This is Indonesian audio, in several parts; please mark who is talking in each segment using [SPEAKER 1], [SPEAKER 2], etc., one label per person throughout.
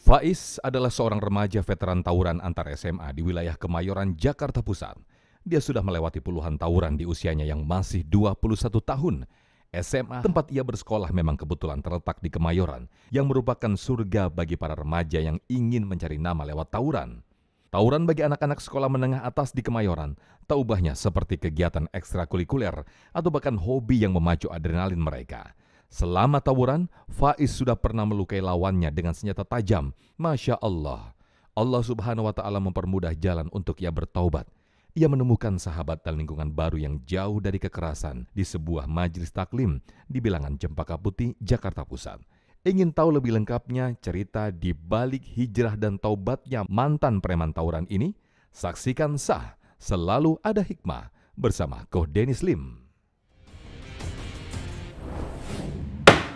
[SPEAKER 1] Faiz adalah seorang remaja veteran tawuran antar SMA di wilayah Kemayoran, Jakarta Pusat. Dia sudah melewati puluhan tawuran di usianya yang masih 21 tahun. SMA tempat ia bersekolah memang kebetulan terletak di Kemayoran, yang merupakan surga bagi para remaja yang ingin mencari nama lewat tawuran. Tawuran bagi anak-anak sekolah menengah atas di Kemayoran tak ubahnya seperti kegiatan ekstrakurikuler atau bahkan hobi yang memacu adrenalin mereka. Selama tawuran, Faiz sudah pernah melukai lawannya dengan senjata tajam. Masya Allah. Allah Subhanahu wa Ta'ala mempermudah jalan untuk ia bertaubat. Ia menemukan sahabat dan lingkungan baru yang jauh dari kekerasan di sebuah majelis taklim di Bilangan Cempaka Putih, Jakarta Pusat. Ingin tahu lebih lengkapnya cerita di balik hijrah dan taubatnya mantan preman tawuran ini? Saksikan Sah, Selalu Ada Hikmah bersama Koh Dennis Lim.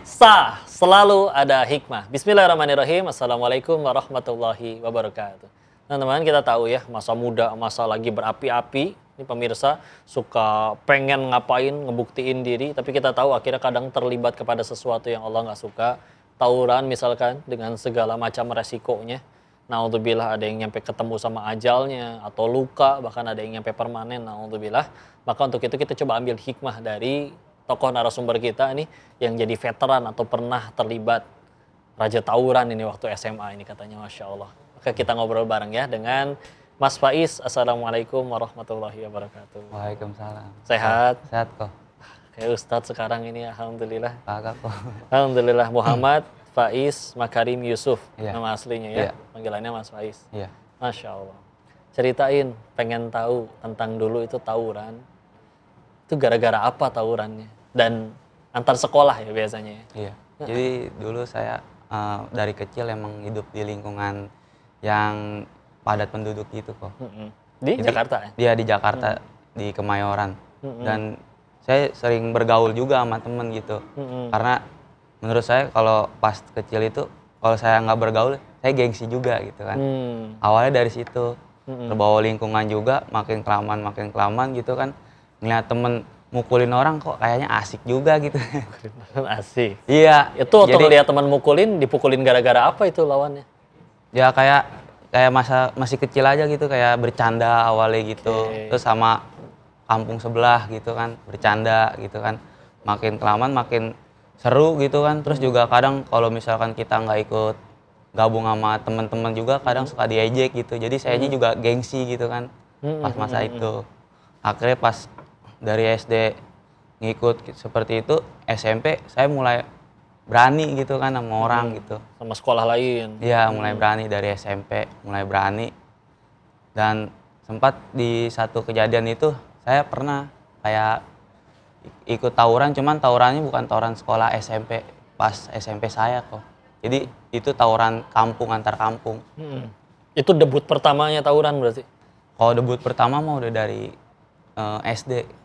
[SPEAKER 2] Sah, selalu ada hikmah. Bismillahirrahmanirrahim. Assalamualaikum warahmatullahi wabarakatuh. Teman-teman, kita tahu ya, masa muda, masa lagi berapi-api. Ini pemirsa suka pengen ngapain, ngebuktiin diri. Tapi kita tahu akhirnya kadang terlibat kepada sesuatu yang Allah nggak suka. Tawuran misalkan, dengan segala macam resikonya. Naudzubillah, ada yang nyampe ketemu sama ajalnya, atau luka, bahkan ada yang nyampe permanen. Naudzubillah. Maka untuk itu kita coba ambil hikmah dari tokoh narasumber kita ini yang jadi veteran atau pernah terlibat raja tawuran ini waktu SMA ini katanya, Masya Allah. Oke, kita ngobrol bareng ya dengan Mas Faiz. Assalamualaikum warahmatullahi wabarakatuh.
[SPEAKER 3] Waalaikumsalam.
[SPEAKER 2] Sehat?
[SPEAKER 3] Sehat kok.
[SPEAKER 2] Kayak Ustadz sekarang ini, alhamdulillah.
[SPEAKER 3] Kagak kok.
[SPEAKER 2] Alhamdulillah. Muhammad Faiz Makarim Yusuf,
[SPEAKER 3] Iya.
[SPEAKER 2] nama aslinya ya.
[SPEAKER 3] Iya.
[SPEAKER 2] Panggilannya Mas Faiz.
[SPEAKER 3] Iya.
[SPEAKER 2] Masya Allah. Ceritain, pengen tahu tentang dulu itu tawuran. Itu gara-gara apa tawurannya? Dan antar sekolah ya biasanya ya?
[SPEAKER 3] Iya. Jadi dulu saya dari kecil emang hidup di lingkungan yang padat penduduk gitu kok.
[SPEAKER 2] Di
[SPEAKER 3] Jadi,
[SPEAKER 2] Jakarta ya?
[SPEAKER 3] Iya, di Jakarta, di Kemayoran. Dan saya sering bergaul juga sama temen gitu. Karena menurut saya kalau pas kecil itu, kalau saya nggak bergaul, saya gengsi juga gitu kan. Awalnya dari situ. Terbawa lingkungan juga, makin kelamaan gitu kan. Ngeliat temen mukulin orang kok kayaknya asik juga gitu.
[SPEAKER 2] Asik.
[SPEAKER 3] Iya.
[SPEAKER 2] Itu waktu
[SPEAKER 3] jadi,
[SPEAKER 2] ngeliat teman mukulin, dipukulin gara-gara apa itu lawannya?
[SPEAKER 3] ya kayak masih kecil aja gitu, kayak bercanda awalnya gitu. Terus sama kampung sebelah gitu kan, bercanda gitu kan. Makin kelamaan makin seru gitu kan. Terus juga kadang kalau misalkan kita nggak ikut gabung sama teman-teman juga kadang suka diejek gitu. Jadi saya juga gengsi gitu kan pas masa itu. Akhirnya pas dari SD ngikut seperti itu, SMP saya mulai berani gitu kan sama orang gitu.
[SPEAKER 2] Sama sekolah lain?
[SPEAKER 3] Iya, mulai berani dari SMP, mulai berani. Dan sempat di satu kejadian itu saya pernah kayak ikut tawuran, cuman tawurannya bukan tawuran sekolah SMP, pas SMP saya kok. Jadi itu tawuran kampung, antar kampung.
[SPEAKER 2] Itu debut pertamanya tawuran berarti?
[SPEAKER 3] Kalau debut pertama mah udah dari SD.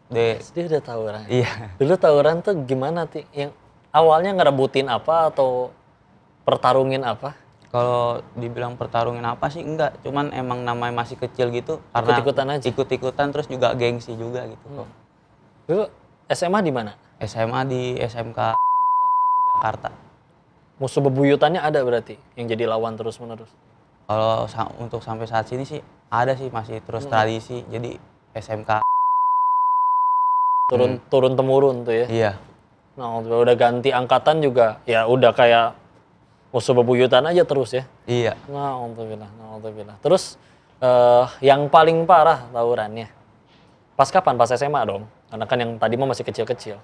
[SPEAKER 2] SD udah tawuran?
[SPEAKER 3] Iya.
[SPEAKER 2] Dulu tawuran tuh gimana, Ti? Yang awalnya ngerebutin apa atau pertarungin apa?
[SPEAKER 3] Kalau dibilang pertarungin apa sih enggak, cuman emang namanya masih kecil gitu karena
[SPEAKER 2] Ikut-ikutan aja?
[SPEAKER 3] Ikut-ikutan, terus juga gengsi juga gitu kok.
[SPEAKER 2] Dulu SMA di mana?
[SPEAKER 3] SMA di SMK 1 Jakarta.
[SPEAKER 2] Musuh bebuyutannya ada berarti yang jadi lawan terus-menerus?
[SPEAKER 3] Kalau untuk sampai saat sini sih ada sih, masih terus tradisi. Jadi SMK
[SPEAKER 2] turun temurun tuh ya?
[SPEAKER 3] Iya.
[SPEAKER 2] Nah, udah ganti angkatan juga, ya udah kayak musuh bebuyutan aja terus ya?
[SPEAKER 3] Iya.
[SPEAKER 2] Alhamdulillah. Terus yang paling parah tawurannya pas kapan? Pas SMA dong? Karena kan yang tadi mah masih kecil-kecil.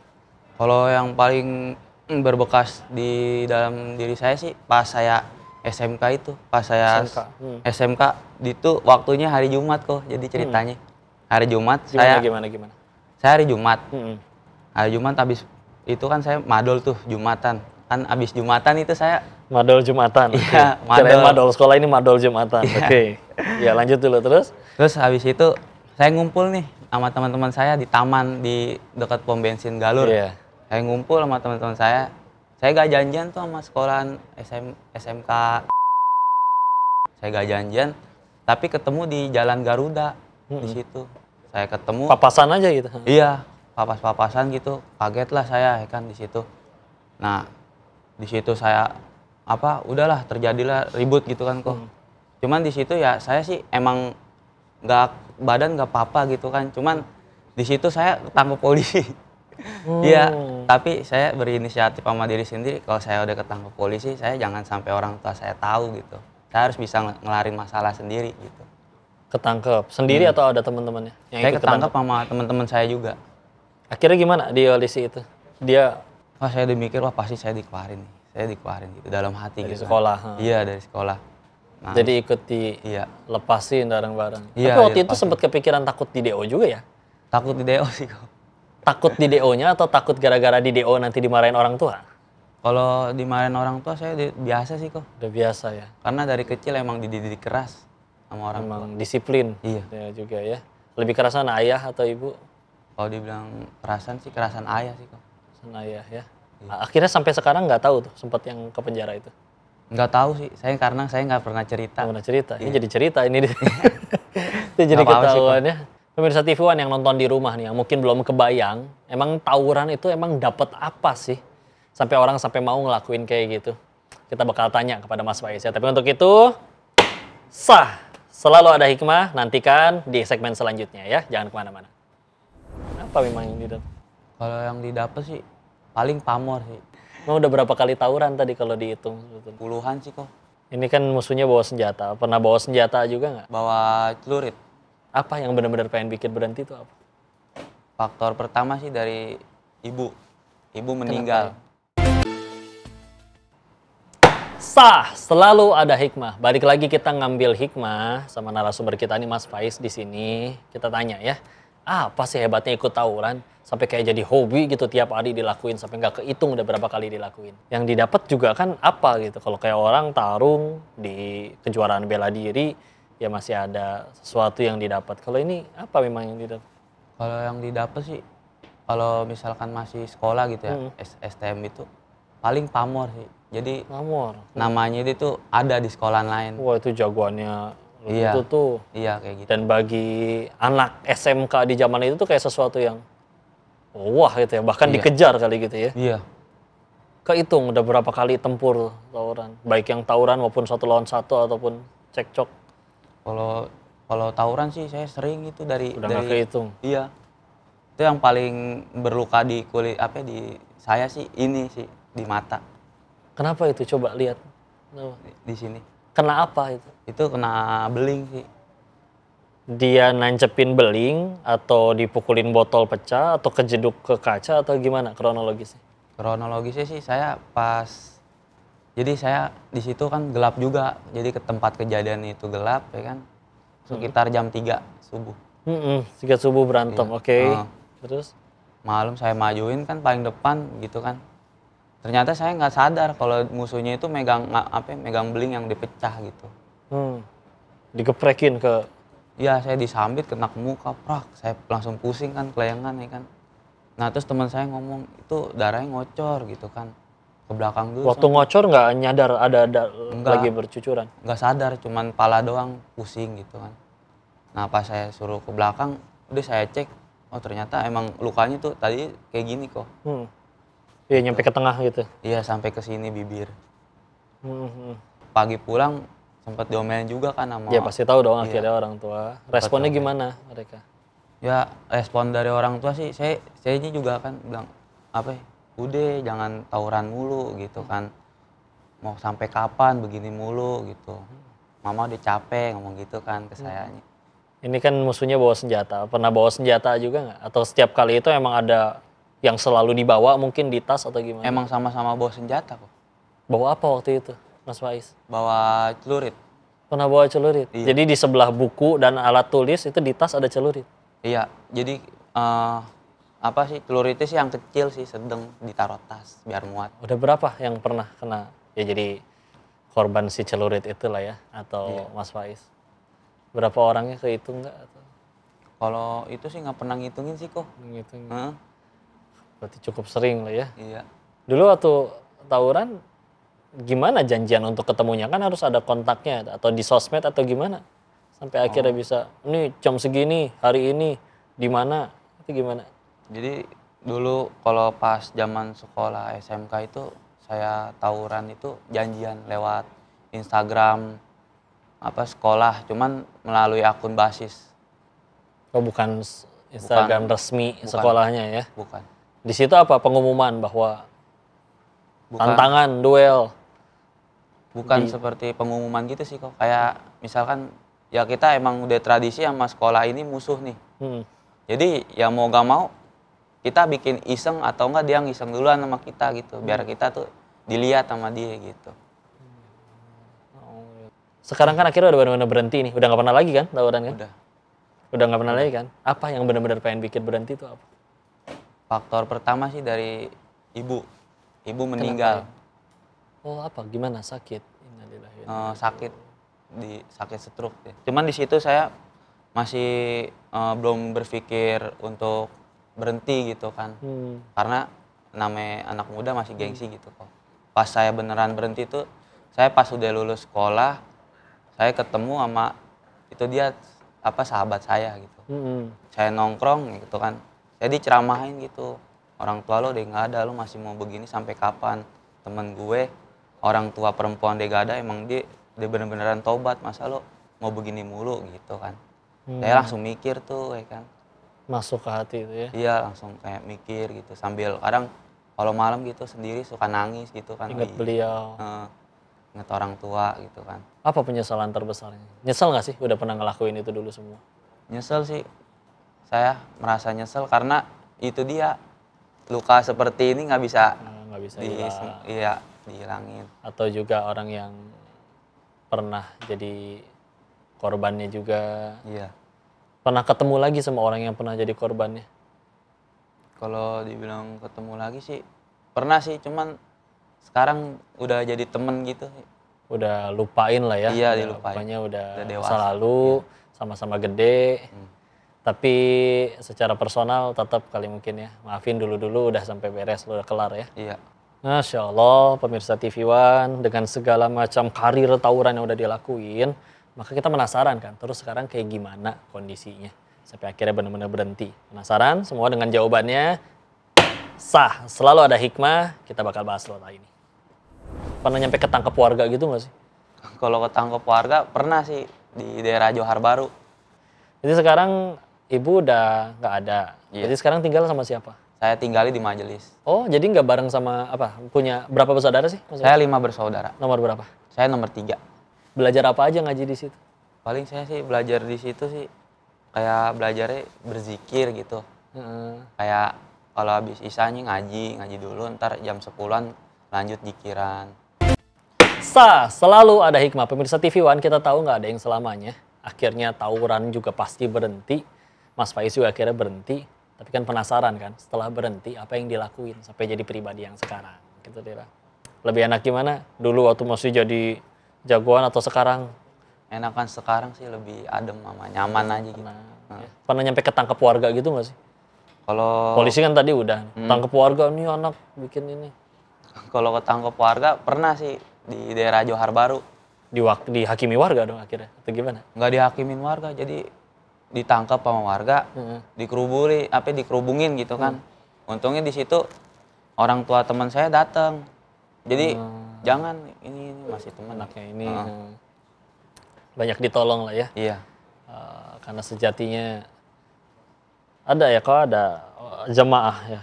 [SPEAKER 3] Kalau yang paling berbekas di dalam diri saya sih pas saya SMK itu. Pas saya SMK itu waktunya hari Jumat kok, jadi ceritanya. Hari Jumat
[SPEAKER 2] Gimana?
[SPEAKER 3] Saya hari Jumat. Hari Jumat habis itu kan saya madol tuh Jumatan. Kan habis Jumatan itu saya
[SPEAKER 2] madol Jumatan.
[SPEAKER 3] Iya,
[SPEAKER 2] okay. Madol sekolah ini madol Jumatan.
[SPEAKER 3] Iya.
[SPEAKER 2] Oke. Ya, lanjut dulu terus.
[SPEAKER 3] Terus habis itu saya ngumpul nih sama teman-teman saya di taman di dekat pom bensin Galur.
[SPEAKER 2] Iya.
[SPEAKER 3] Saya ngumpul sama teman-teman saya. Saya gak janjian tuh sama sekolahan SMK. Saya gak janjian, tapi ketemu di Jalan Garuda di situ. Saya ketemu.
[SPEAKER 2] Papasan aja gitu.
[SPEAKER 3] Iya, papas-papasan gitu. Kaget lah saya ya kan di situ. Nah, di situ saya udahlah terjadilah ribut gitu kan kok. Cuman di situ ya saya sih emang badan nggak apa-apa gitu kan. Cuman di situ saya ketangkep polisi. Iya, tapi saya berinisiatif sama diri sendiri kalau saya udah ketangkep polisi, saya jangan sampai orang tua saya tahu gitu. Saya harus bisa ngelarin masalah sendiri gitu.
[SPEAKER 2] Ketangkep sendiri atau ada teman-temannya yang
[SPEAKER 3] Saya
[SPEAKER 2] ikut
[SPEAKER 3] ketangkep sama teman-teman saya juga.
[SPEAKER 2] Akhirnya gimana di kondisi itu? Dia
[SPEAKER 3] Wah, saya udah mikir, wah pasti saya dikeluarin nih. Saya dikeluarin gitu dalam hati
[SPEAKER 2] dari
[SPEAKER 3] gitu.
[SPEAKER 2] sekolah.
[SPEAKER 3] Iya, dari sekolah. Nah,
[SPEAKER 2] Jadi ikut
[SPEAKER 3] iya.
[SPEAKER 2] dilepasin bareng-bareng.
[SPEAKER 3] Iya,
[SPEAKER 2] Tapi waktu itu
[SPEAKER 3] dilepasin.
[SPEAKER 2] sempat kepikiran takut di DO juga ya?
[SPEAKER 3] Takut di DO sih kok.
[SPEAKER 2] Takut di DO-nya atau takut gara-gara di DO nanti dimarahin orang tua?
[SPEAKER 3] Kalau dimarahin orang tua saya biasa sih kok.
[SPEAKER 2] Udah biasa ya.
[SPEAKER 3] Karena dari kecil emang dididik keras sama orang tua.
[SPEAKER 2] Emang disiplin.
[SPEAKER 3] Iya.
[SPEAKER 2] Ya juga ya. Lebih kerasan ayah atau ibu?
[SPEAKER 3] Kalau dibilang kerasan sih kerasan ayah sih kok.
[SPEAKER 2] Kerasan ayah ya.
[SPEAKER 3] Iya.
[SPEAKER 2] Akhirnya sampai sekarang nggak tahu tuh sempat yang ke penjara itu.
[SPEAKER 3] Nggak tahu sih, karena saya nggak pernah cerita.
[SPEAKER 2] Nggak pernah cerita. Ini
[SPEAKER 3] Iya.
[SPEAKER 2] jadi cerita ini. Itu jadi
[SPEAKER 3] Nggak apa-apa sih,
[SPEAKER 2] ketahuan ya. Pemirsa TV One yang nonton di rumah nih, yang mungkin belum kebayang, emang tawuran itu emang dapat apa sih? Sampai orang sampai mau ngelakuin kayak gitu. Kita bakal tanya kepada Mas Faiz ya. Tapi untuk itu, sah. Selalu ada hikmah, nantikan di segmen selanjutnya ya. Jangan kemana-mana. Apa memang yang didapat?
[SPEAKER 3] Kalau yang didapat sih paling pamor sih.
[SPEAKER 2] Emang udah berapa kali tawuran tadi kalau dihitung?
[SPEAKER 3] Puluhan sih kok.
[SPEAKER 2] Ini kan musuhnya bawa senjata. Pernah bawa senjata juga nggak?
[SPEAKER 3] Bawa celurit.
[SPEAKER 2] Apa yang benar-benar pengen bikin berhenti itu apa?
[SPEAKER 3] Faktor pertama sih dari ibu. Ibu meninggal.
[SPEAKER 2] Sah, selalu ada hikmah. Balik lagi kita ngambil hikmah sama narasumber kita nih Mas Faiz di sini. Kita tanya ya, apa sih hebatnya ikut tawuran? Sampai kayak jadi hobi gitu tiap hari dilakuin sampai nggak kehitung udah berapa kali dilakuin. Yang didapat juga kan apa gitu. Kalau kayak orang tarung di kejuaraan bela diri ya masih ada sesuatu yang didapat. Kalau ini apa memang yang didapat?
[SPEAKER 3] Kalau yang didapat sih, kalau misalkan masih sekolah gitu ya, STM itu paling pamor sih. Jadi
[SPEAKER 2] Pamor.
[SPEAKER 3] namanya itu ada di sekolah lain.
[SPEAKER 2] Wah itu jagoannya.
[SPEAKER 3] Iya.
[SPEAKER 2] Itu tuh.
[SPEAKER 3] Iya kayak gitu.
[SPEAKER 2] Dan bagi anak SMK di zaman itu tuh kayak sesuatu yang wah gitu ya, bahkan
[SPEAKER 3] Iya.
[SPEAKER 2] dikejar kali gitu ya.
[SPEAKER 3] Iya.
[SPEAKER 2] Kehitung udah berapa kali tempur tawuran, baik yang tawuran maupun satu lawan satu ataupun cekcok.
[SPEAKER 3] Kalau tawuran sih saya sering itu
[SPEAKER 2] Udah nggak kehitung.
[SPEAKER 3] Iya. Itu yang paling berluka di kulit di saya sih ini sih di mata
[SPEAKER 2] Kenapa itu? Coba lihat. Kenapa?
[SPEAKER 3] di sini.
[SPEAKER 2] Kena apa itu?
[SPEAKER 3] Itu kena beling sih.
[SPEAKER 2] Dia nancepin beling atau dipukulin botol pecah atau kejeduk ke kaca atau gimana kronologisnya?
[SPEAKER 3] Kronologisnya sih saya jadi saya di situ kan gelap juga. Jadi ke tempat kejadian itu gelap ya kan. Sekitar jam 3 subuh.
[SPEAKER 2] Tiga subuh berantem,
[SPEAKER 3] Iya.
[SPEAKER 2] oke. Terus?
[SPEAKER 3] Malam saya majuin kan paling depan gitu kan. Ternyata saya nggak sadar kalau musuhnya itu megang beling yang dipecah gitu.
[SPEAKER 2] Digeprekin ke...
[SPEAKER 3] Iya, saya disambit kena ke muka, prak. Saya langsung pusing kan, kelayangan ya kan. Nah, terus teman saya ngomong, itu darahnya ngocor gitu kan. Ke belakang dulu.
[SPEAKER 2] Waktu ngocor nggak nyadar ada
[SPEAKER 3] Enggak.
[SPEAKER 2] lagi bercucuran?
[SPEAKER 3] Nggak sadar, cuman pala doang pusing gitu kan. Nah, pas saya suruh ke belakang, udah saya cek, oh ternyata emang lukanya tuh tadi kayak gini kok.
[SPEAKER 2] Iya, nyampe ke tengah gitu.
[SPEAKER 3] Iya, sampai ke sini bibir. Pagi pulang sempat diomelin juga kan sama.
[SPEAKER 2] Ya pasti tahu dong
[SPEAKER 3] Iya.
[SPEAKER 2] akhirnya orang tua. Responnya gimana mereka?
[SPEAKER 3] Ya, respon dari orang tua sih, saya ini juga kan bilang, udah jangan tawuran mulu gitu kan. Mau sampai kapan begini mulu gitu. Mama udah capek ngomong gitu kan ke saya.
[SPEAKER 2] Ini kan musuhnya bawa senjata. Pernah bawa senjata juga nggak? Atau setiap kali itu emang ada yang selalu dibawa mungkin di tas atau gimana?
[SPEAKER 3] Emang sama-sama bawa senjata kok.
[SPEAKER 2] Bawa apa waktu itu, Mas Faiz?
[SPEAKER 3] Bawa celurit.
[SPEAKER 2] Pernah bawa celurit?
[SPEAKER 3] Iya.
[SPEAKER 2] Jadi di sebelah buku dan alat tulis itu di tas ada celurit?
[SPEAKER 3] Iya, jadi celuritnya sih yang kecil sih, sedang ditaruh tas biar muat.
[SPEAKER 2] Udah berapa yang pernah kena? Ya jadi korban si celurit itulah ya, atau
[SPEAKER 3] Iya.
[SPEAKER 2] Mas Faiz? Berapa orangnya kehitung nggak? Atau
[SPEAKER 3] Kalau itu sih nggak pernah ngitungin sih kok.
[SPEAKER 2] ngitung?
[SPEAKER 3] Heeh,
[SPEAKER 2] Berarti cukup sering lah ya.
[SPEAKER 3] iya.
[SPEAKER 2] Dulu waktu tawuran gimana janjian untuk ketemunya? Kan harus ada kontaknya atau di sosmed atau gimana? Sampai akhirnya bisa, nih jam segini, hari ini, di mana? Itu gimana?
[SPEAKER 3] Jadi dulu kalau pas zaman sekolah SMK itu saya tawuran itu janjian lewat Instagram sekolah, cuman melalui akun basis.
[SPEAKER 2] Oh, bukan Instagram resmi
[SPEAKER 3] bukan.
[SPEAKER 2] sekolahnya ya?
[SPEAKER 3] Bukan.
[SPEAKER 2] Di situ apa pengumuman bahwa tantangan duel?
[SPEAKER 3] Bukan seperti pengumuman gitu sih kok. Kayak misalkan ya kita emang udah tradisi sama sekolah ini musuh nih. Jadi ya mau gak mau kita bikin iseng atau enggak dia ngiseng duluan sama kita gitu. Biar kita tuh dilihat sama dia gitu.
[SPEAKER 2] Sekarang kan akhirnya udah benar-benar berhenti nih. Udah gak pernah lagi kan tawuran kan? Udah gak pernah lagi kan? Apa yang benar-benar pengen bikin berhenti itu apa?
[SPEAKER 3] Faktor pertama sih dari ibu. Ibu meninggal.
[SPEAKER 2] Oh, apa? Gimana? Sakit?
[SPEAKER 3] Sakit. Sakit stroke ya. Cuman di situ saya masih belum berpikir untuk berhenti gitu kan. Karena namanya anak muda masih gengsi gitu kok. Pas saya beneran berhenti tuh, saya pas udah lulus sekolah, saya ketemu sama itu dia sahabat saya gitu. Saya nongkrong gitu kan. Saya diceramahin gitu. Orang tua lo udah nggak ada, lo masih mau begini sampai kapan? Temen gue orang tua perempuan dia gak ada, emang dia bener-beneran tobat, masa lo mau begini mulu gitu kan. Saya langsung mikir tuh ya kan.
[SPEAKER 2] Masuk ke hati itu ya?
[SPEAKER 3] Iya, langsung kayak mikir gitu sambil kadang kalau malam gitu sendiri suka nangis gitu kan.
[SPEAKER 2] Ingat beliau.
[SPEAKER 3] Ingat orang tua gitu kan.
[SPEAKER 2] Apa penyesalan terbesarnya? Nyesel gak sih udah pernah ngelakuin itu dulu semua?
[SPEAKER 3] Nyesel sih, saya merasa nyesel karena itu dia luka seperti ini nggak bisa dihilangin.
[SPEAKER 2] Atau juga orang yang pernah jadi korbannya juga.
[SPEAKER 3] Iya.
[SPEAKER 2] Pernah ketemu lagi sama orang yang pernah jadi korbannya?
[SPEAKER 3] Kalau dibilang ketemu lagi sih pernah sih, cuman sekarang udah jadi temen gitu.
[SPEAKER 2] Udah lupain lah ya?
[SPEAKER 3] Iya, dilupain.
[SPEAKER 2] Pokoknya udah
[SPEAKER 3] dewasa.
[SPEAKER 2] masa lalu, sama-sama gede. Tapi secara personal tetap kali mungkin ya, maafin dulu-dulu udah sampai beres, udah kelar ya?
[SPEAKER 3] Iya.
[SPEAKER 2] Masya Allah, pemirsa TV One, dengan segala macam karir tawuran yang udah dilakuin, maka kita penasaran kan, terus sekarang kayak gimana kondisinya? Sampai akhirnya benar-benar berhenti. Penasaran? Semua dengan jawabannya sah. Selalu ada hikmah, kita bakal bahas setelah ini. Pernah nyampe ketangkep warga gitu nggak sih?
[SPEAKER 3] Kalau ketangkep warga, pernah sih di daerah Johar Baru.
[SPEAKER 2] Jadi sekarang ibu udah nggak ada.
[SPEAKER 3] Iya.
[SPEAKER 2] Jadi sekarang tinggal sama siapa?
[SPEAKER 3] Saya tinggali di Majelis.
[SPEAKER 2] Oh, jadi nggak bareng sama apa? Punya berapa bersaudara sih?
[SPEAKER 3] Saya
[SPEAKER 2] Maksudnya?
[SPEAKER 3] 5 bersaudara.
[SPEAKER 2] Nomor berapa?
[SPEAKER 3] Saya nomor 3.
[SPEAKER 2] Belajar apa aja ngaji di situ?
[SPEAKER 3] Paling saya sih belajar di situ sih kayak belajarnya berzikir gitu. Kayak kalau habis isanya ngaji dulu, ntar jam 10-an lanjut zikiran.
[SPEAKER 2] Selalu ada hikmah. Pemirsa TV One, kita tahu nggak ada yang selamanya. Akhirnya tawuran juga pasti berhenti. Mas Faiz juga akhirnya berhenti. Tapi kan penasaran kan, setelah berhenti apa yang dilakuin sampai jadi pribadi yang sekarang. Gitu Dira. Lebih enak gimana? Dulu waktu masih jadi jagoan atau sekarang?
[SPEAKER 3] Enakan sekarang sih lebih adem sama nyaman aja gitu.
[SPEAKER 2] Pernah nyampe ketangkep warga gitu nggak sih?
[SPEAKER 3] Kalau
[SPEAKER 2] Polisi kan tadi udah, tangkep warga nih anak bikin ini.
[SPEAKER 3] Kalau ketangkep warga pernah sih di daerah Johar Baru.
[SPEAKER 2] Dihakimi warga dong akhirnya, atau gimana?
[SPEAKER 3] Nggak dihakimin warga, jadi ditangkap sama warga, dikerubungin gitu kan. Untungnya di situ orang tua teman saya datang. Jadi jangan ini masih teman.
[SPEAKER 2] Anaknya ini banyak ditolong lah ya.
[SPEAKER 3] Iya.
[SPEAKER 2] Karena sejatinya ada jamaah ya.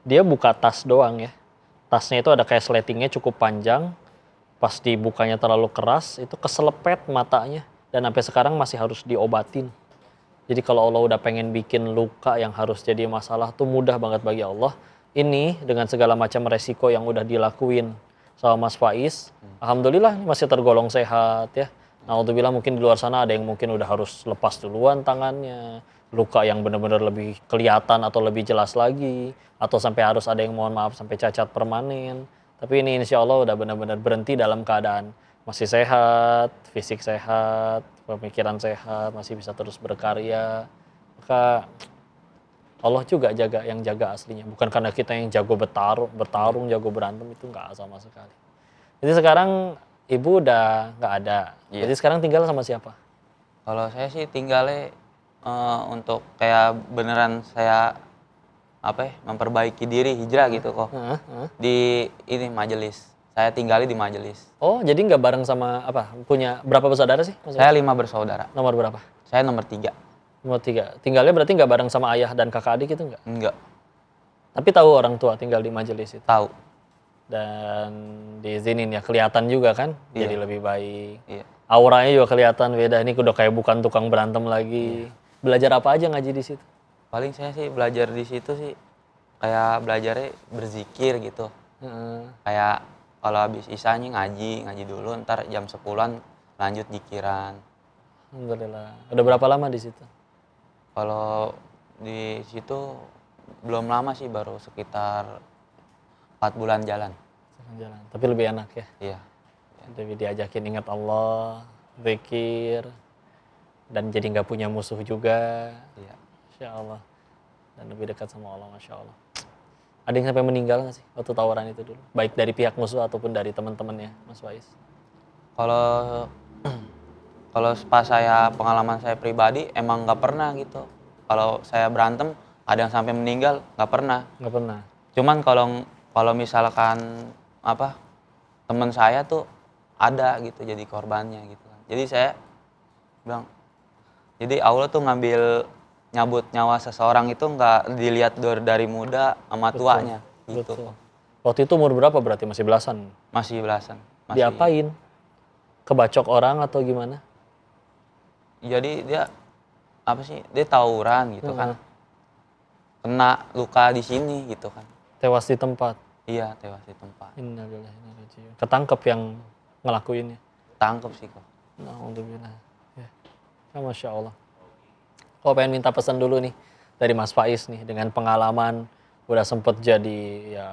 [SPEAKER 2] Dia buka tas doang ya. Tasnya itu ada kayak sletingnya cukup panjang. Pas dibukanya terlalu keras, itu keselepet matanya. Dan sampai sekarang masih harus diobatin. Jadi kalau Allah udah pengen bikin luka yang harus jadi masalah tuh mudah banget bagi Allah. Ini dengan segala macam resiko yang udah dilakuin sama Mas Faiz. Alhamdulillah masih tergolong sehat ya. Alhamdulillah mungkin di luar sana ada yang mungkin udah harus lepas duluan tangannya. Luka yang benar-benar lebih kelihatan atau lebih jelas lagi. Atau sampai harus ada yang mohon maaf sampai cacat permanen. Tapi ini insya Allah udah benar-benar berhenti dalam keadaan masih sehat, fisik sehat, pemikiran sehat, masih bisa terus berkarya. Maka Allah juga yang jaga aslinya. Bukan karena kita yang jago bertarung, jago berantem, itu nggak sama sekali. Jadi sekarang ibu udah nggak ada.
[SPEAKER 3] Iya.
[SPEAKER 2] Jadi sekarang tinggal sama siapa?
[SPEAKER 3] Kalau saya sih tinggalnya untuk kayak beneran saya memperbaiki diri hijrah gitu kok. Di ini majelis. Saya tinggali di majelis.
[SPEAKER 2] Oh, jadi nggak bareng sama punya berapa bersaudara sih? Maksudnya?
[SPEAKER 3] Saya 5 bersaudara.
[SPEAKER 2] Nomor berapa?
[SPEAKER 3] Saya nomor 3.
[SPEAKER 2] Nomor 3. Tinggalnya berarti nggak bareng sama ayah dan kakak adik itu nggak?
[SPEAKER 3] Enggak.
[SPEAKER 2] Tapi tahu orang tua tinggal di majelis itu?
[SPEAKER 3] Tahu.
[SPEAKER 2] Dan diizinin ya, kelihatan juga kan?
[SPEAKER 3] Iya.
[SPEAKER 2] Jadi lebih baik.
[SPEAKER 3] Iya.
[SPEAKER 2] Auranya juga kelihatan beda. Ini udah kayak bukan tukang berantem lagi. Belajar apa aja ngaji di situ?
[SPEAKER 3] Paling saya sih belajar di situ sih kayak belajarnya berzikir gitu. Kayak kalau habis isanya ngaji dulu, ntar jam 10-an lanjut zikiran.
[SPEAKER 2] Alhamdulillah. Udah berapa lama di situ?
[SPEAKER 3] Kalau di situ belum lama sih, baru sekitar 4 bulan jalan.
[SPEAKER 2] Jalan. Tapi lebih enak ya?
[SPEAKER 3] Iya.
[SPEAKER 2] Lebih diajakin ingat Allah, zikir, dan jadi nggak punya musuh juga.
[SPEAKER 3] Iya.
[SPEAKER 2] Masya Allah. Dan lebih dekat sama Allah, Masya Allah. Ada yang sampai meninggal nggak sih waktu tawuran itu dulu? Baik dari pihak musuh ataupun dari teman-temannya, Mas Faiz?
[SPEAKER 3] Kalau pas pengalaman saya pribadi emang nggak pernah gitu. Kalau saya berantem ada yang sampai meninggal, nggak pernah.
[SPEAKER 2] Nggak pernah.
[SPEAKER 3] Cuman kalau misalkan teman saya tuh ada gitu jadi korbannya gitu. Jadi saya bilang, jadi Allah tuh nyabut nyawa seseorang itu nggak dilihat dari muda sama tuanya gitu.
[SPEAKER 2] Betul. Waktu itu umur berapa berarti? Masih belasan?
[SPEAKER 3] Masih belasan. Masih.
[SPEAKER 2] Diapain? Kebacok orang atau gimana?
[SPEAKER 3] Jadi dia dia tawuran gitu kan. Kena luka di sini gitu kan.
[SPEAKER 2] Tewas di tempat?
[SPEAKER 3] Iya, tewas di tempat.
[SPEAKER 2] Innalillahi wa inna ilaihi raji'un. Ketangkep yang ngelakuinnya?
[SPEAKER 3] Tangkep sih kok.
[SPEAKER 2] Alhamdulillah. Ya. Masya Allah. Kok pengen minta pesan dulu nih dari Mas Faiz nih, dengan pengalaman udah sempet jadi ya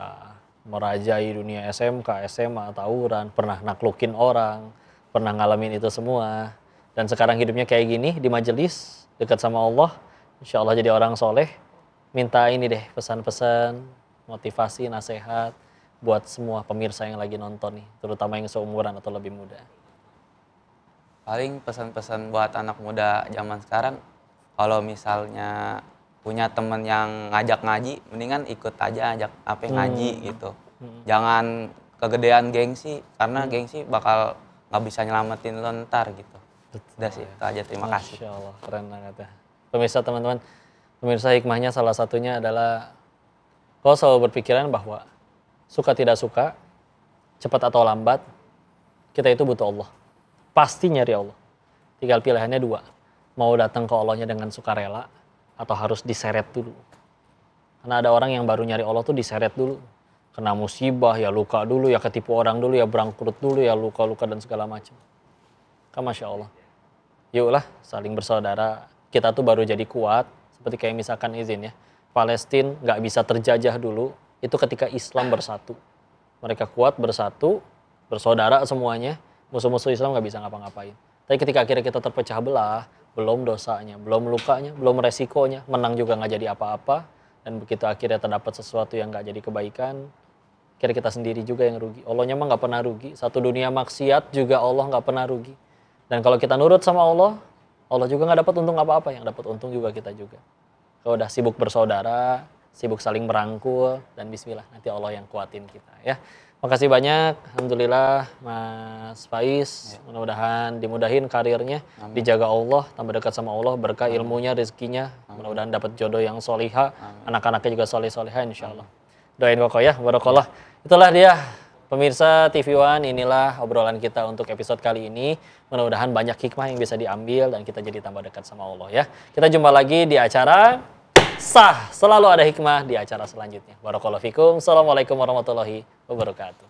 [SPEAKER 2] merajai dunia SMK, SMA, tawuran, pernah naklukin orang, pernah ngalamin itu semua, dan sekarang hidupnya kayak gini di majelis dekat sama Allah, insya Allah jadi orang soleh. Minta ini deh pesan-pesan, motivasi, nasihat buat semua pemirsa yang lagi nonton nih, terutama yang seumuran atau lebih muda.
[SPEAKER 3] Paling pesan-pesan buat anak muda zaman sekarang, kalau misalnya punya temen yang ngajak ngaji, mendingan ikut aja ajak ngaji gitu. Jangan kegedean gengsi, karena gengsi bakal nggak bisa nyelamatin lo ntar gitu. Udah sih, itu aja. Terima kasih.
[SPEAKER 2] Masya Allah, keren banget ya. Pemirsa, teman-teman, pemirsa, hikmahnya salah satunya adalah kau selalu berpikiran bahwa suka tidak suka, cepat atau lambat, kita itu butuh Allah. Pasti nyari Allah. Tinggal pilihannya 2. Mau datang ke Allahnya dengan sukarela atau harus diseret dulu. Karena ada orang yang baru nyari Allah tuh diseret dulu. Kena musibah, ya luka dulu, ya ketipu orang dulu, ya bangkrut dulu, ya luka-luka dan segala macam. Kan Masya Allah. Yuklah saling bersaudara. Kita tuh baru jadi kuat. Seperti kayak misalkan izin ya. Palestina nggak bisa terjajah dulu. Itu ketika Islam bersatu. Mereka kuat bersatu, bersaudara semuanya. Musuh-musuh Islam nggak bisa ngapa-ngapain. Tapi ketika akhirnya kita terpecah belah, belum dosanya, belum lukanya, belum resikonya, menang juga nggak jadi apa-apa, dan begitu akhirnya terdapat sesuatu yang nggak jadi kebaikan, akhirnya kita sendiri juga yang rugi. Allahnya mah nggak pernah rugi, satu dunia maksiat juga Allah nggak pernah rugi. Dan kalau kita nurut sama Allah, Allah juga nggak dapat untung apa-apa, yang dapat untung juga kita juga. Kalau udah sibuk bersaudara, sibuk saling merangkul, dan bismillah, nanti Allah yang kuatin kita ya. Makasih banyak, alhamdulillah Mas Faiz, mudah-mudahan dimudahin karirnya, dijaga Allah, tambah dekat sama Allah, berkah ilmunya, rezekinya, mudah-mudahan dapat jodoh yang soliha, anak-anaknya juga soleh-soleha insya Allah. Doain kokoh ya, barakallah. Itulah dia pemirsa TV One, inilah obrolan kita untuk episode kali ini. Mudah-mudahan banyak hikmah yang bisa diambil dan kita jadi tambah dekat sama Allah ya. Kita jumpa lagi di acara Sah, selalu ada hikmah di acara selanjutnya. Barakallahu fikum. Assalamualaikum warahmatullahi wabarakatuh.